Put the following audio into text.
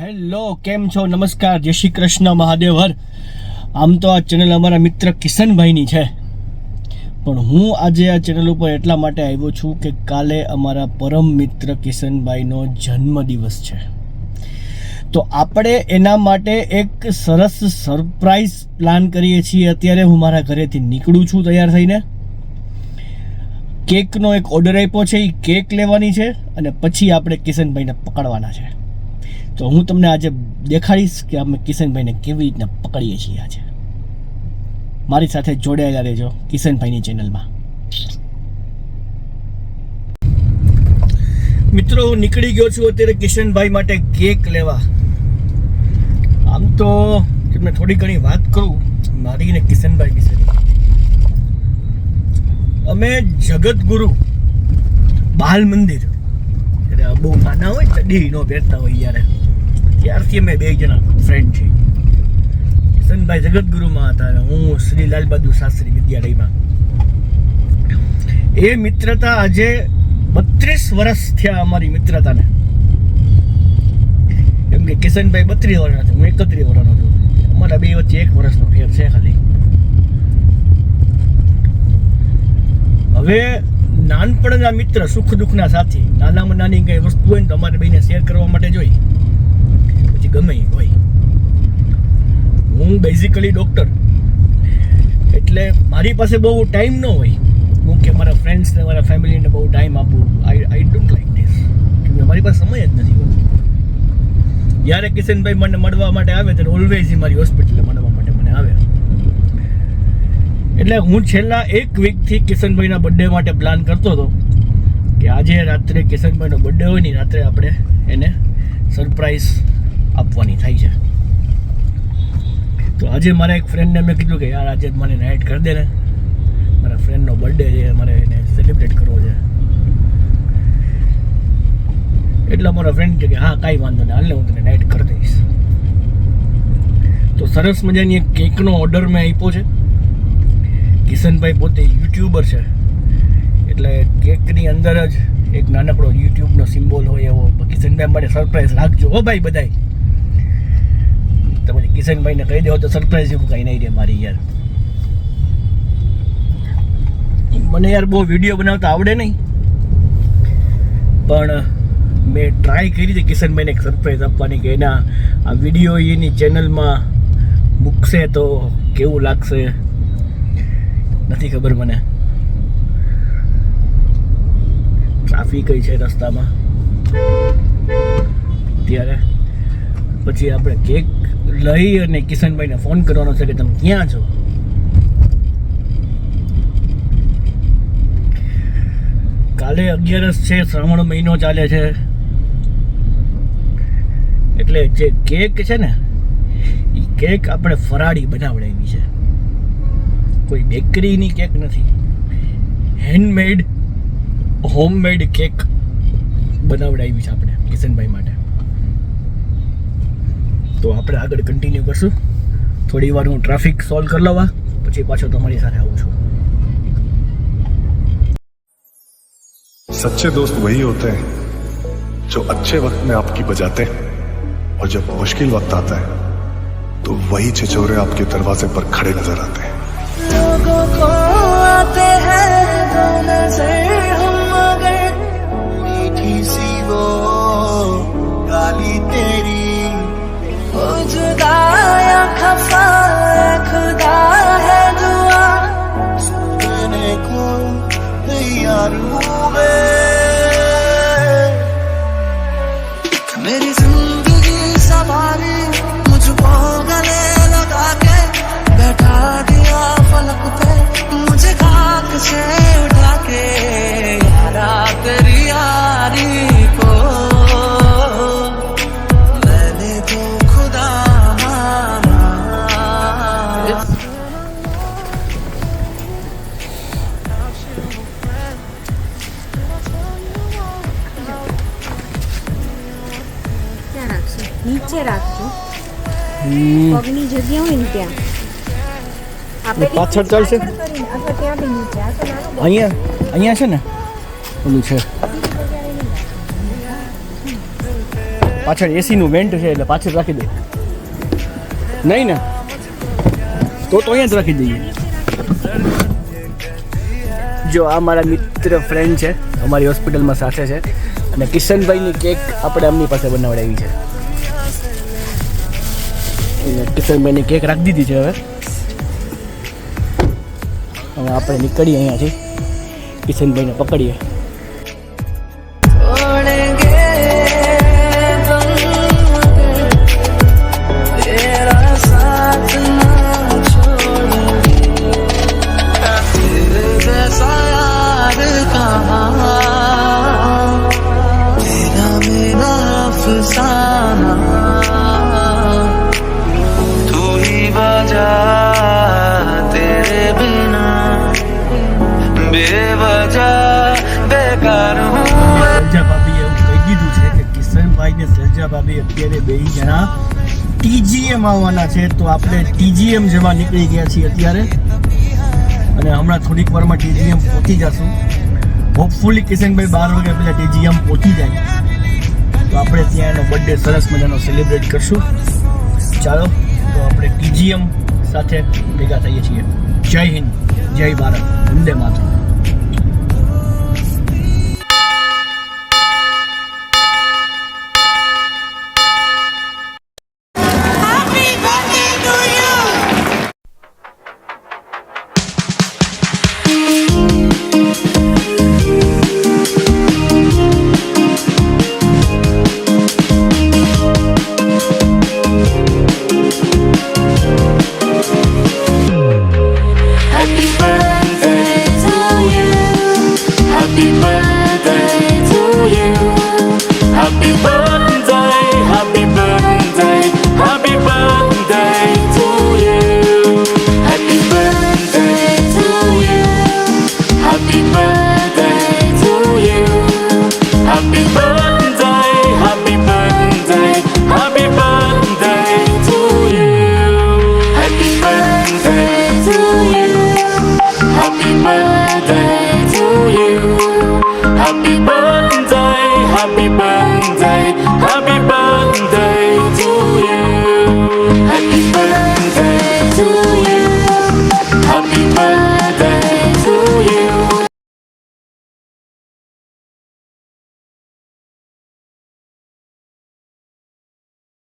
Hello, કેમ છો? નમસ્કાર, જય શ્રી કૃષ્ણ, મહાદેવ હર. આમ તો આ ચેનલ અમારા મિત્ર કિશનભાઈની છે, પણ હું આજે આ ચેનલ ઉપર એટલા માટે આવ્યો છું કે કાલે અમારા પરમ મિત્ર કિશનભાઈનો જન્મદિવસ છે. તો આપણે એના માટે એક સરસ સરપ્રાઈઝ પ્લાન કરીએ છીએ. અત્યારે હું મારા ઘરેથી નીકળું છું તૈયાર થઈને. કેકનો એક ઓર્ડર આપ્યો છે, એ કેક લેવાની છે અને પછી આપણે કિશનભાઈને પકડવાના છે. તો હું તમને આજે દેખાડીશ કે અમે કિશનભાઈને કેવી રીતના પકડીએ છીએ. આજે મારી સાથે જોડાયેલા રહેજો કિશનભાઈની ચેનલમાં. મિત્રો, હું નીકળી ગયો છું અત્યારે કિશનભાઈ માટે કેક લેવા. આમ તો તમને થોડી ઘણી વાત કરું મારી ને કિશનભાઈ વિશેની. અમે જગતગુરુ બાલ મંદિર, બહુ નાના હોય ચડી નો પહેરતા હોય યાર, ત્યારથી અમે બે જણા ફ્રેન્ડ છીએ. કિશનભાઈ જગતગુરુમાં હતા અને હું શ્રી લાલ બહાદુર શાસ્ત્રી વિદ્યાલયમાં. એ મિત્રતા આજે 32 વર્ષ થયા અમારી મિત્રતાને. કેમ કે કિશનભાઈ 32 વર્ષના છે, હું 31 વર્ષનો છું. અમારા બે વચ્ચે 1 વર્ષનો ફેર છે ખાલી. હવે નાનપણના મિત્ર, સુખ દુઃખના સાથી, નાનામાં નાની કઈ વસ્તુ હોય ને તો અમારે બેને શેર કરવા માટે જોઈ, પછી ગમે એ હોય. હું બેઝિકલી ડૉક્ટર, એટલે મારી પાસે બહુ ટાઈમ ન હોય હું કે મારા ફ્રેન્ડ્સને મારા ફેમિલીને બહુ ટાઈમ આપું. આઈ ડોન્ટ લાઈક ધીસ, કેમ કે મારી પાસે સમય જ નથી હોતો. જ્યારે કિશનભાઈ મને મળવા માટે આવે ત્યારે ઓલવેઝ મારી હોસ્પિટલે મળવા માટે મને આવે. એટલે હું છેલ્લા 1 વીકથી કિશનભાઈના બર્થડે માટે પ્લાન કરતો હતો કે આજે રાત્રે કિશનભાઈનો બર્થડે હોય ને રાત્રે આપણે એને સરપ્રાઈઝ આપવાની થાય છે. તો આજે મારા એક ફ્રેન્ડને મેં કીધું કે યાર આજે મને નાઇટ કરી દે ને, મારા ફ્રેન્ડનો બર્થડે છે, મારે એને સેલિબ્રેટ કરવો છે. એટલે મારા ફ્રેન્ડ કે હા કાંઈ વાંધો નહીં, હાલ હું તને નાઇટ કરી દઈશ. તો સરસ મજાની એક કેકનો ઓર્ડર મેં આપ્યો છે. કિશનભાઈ પોતે યુટ્યુબર છે, એટલે કેકની અંદર જ એક નાનકડો યુટ્યુબનો સિમ્બોલ હોય એવો કિશનભાઈ માટે સરપ્રાઈઝ રાખજો હો ભાઈ બધાય. તો પછી કિશનભાઈને કહી દેવો તો સરપ્રાઈઝ એવું કંઈ નહીં રહે મારી યાર. મને યાર બહુ વિડીયો બનાવતા આવડે નહીં, પણ મેં ટ્રાય કરી હતી કિશનભાઈને એક સરપ્રાઈઝ આપવાની કે એના આ વિડીયો એની ચેનલમાં મૂકશે તો કેવું લાગશે નથી ખબર મને. ટ્રાફિક છે રસ્તામાં ત્યારે. પછી આપણે કેક લઈ અને કિશનભાઈને ફોન કરવાનો છે કે તમે ક્યાં છો. કાલે 11 છે, શ્રાવણ મહિનો ચાલે છે, એટલે જે કેક છે ને એ કેક આપણે ફરાળી બનાવડાવી છે. કોઈ બેકરીની કેક નથી, હેન્ડમેડ હોમમેડ કેક બનાવડાવી છે આપણે કિશનભાઈ માટે. તો આપણે આગળ કન્ટિન્યુ કરશું. થોડી વાર હું ટ્રાફિક સોલ્વ કરી લઉં, પછી પાછો તમારી સાથે આવું છું. सच्चे दोस्त वही होते हैं जो अच्छे वक्त में आपकी बजाते हैं और जब मुश्किल वक्त आता है तो वही छिछोरे आपके दरवाजे पर खड़े नजर आते हैं. लोगों को आते हैं दो नजर, हम मगर मीठी सी वो गाली तेरी हो जुदा या खफा खुदा है दुआ सुनने को तैयार हूँ मैं. मेरी जिंदगी सवारी मुझको गले लगा के बैठा दिया फलक पे, मुझे खाक से उठा के यारा तेरी यारी को मैंने तो खुदा माना. ક્યાં રાખશો? નીચે રાખજો, પગની જગ્યા હોય ને ત્યાં. પાછળ ચાલશે? અહીંયા છે ને ઓલું છે. પાછળ એસીનું વેન્ટ છે એટલે પાછળ રાખી દે. નહીં ને તો અહીંયા જ રાખી દઈએ. જો આ મારા મિત્ર ફ્રેન્ડ છે, અમારી હોસ્પિટલમાં સાથે છે, અને કિશનભાઈની કેક આપણે એમની પાસે બનાવડાવી છે. કિશનભાઈની કેક રાખી દીધી છે. હવે આપણે નીકળીએ અહીંયાથી, કિશનભાઈને પકડીએ. छोड़ेंगे तुम तेरा साथ ना छोड़ेंगे तेरे जैसा यार कहाँ तेरा मेरा अफसाना तू ही वजह तेरे बिना बेवजह बेकार हूँ સર્જા ભાભીએ એવું કહી દીધું છે કે કિશનભાઈ ને સર્જા ભાભી અત્યારે બે જણા ટીજીએમ આવવાના છે, તો આપણે ટીજીએમ જવા નીકળી ગયા છીએ અત્યારે, અને હમણાં થોડીક વારમાં ટીજીએમ પહોંચી જશું. હોપફુલી કિશનભાઈ 12 વાગ્યા પહેલાં ટીજીએમ પહોંચી જાય તો આપણે ત્યાં એનો બર્થડે સરસ મજાનો સેલિબ્રેટ કરશું. ચાલો તો આપણે ટીજીએમ સાથે ભેગા થઈએ છીએ. જય હિન્દ, જય ભારત, વંદે માતરમ.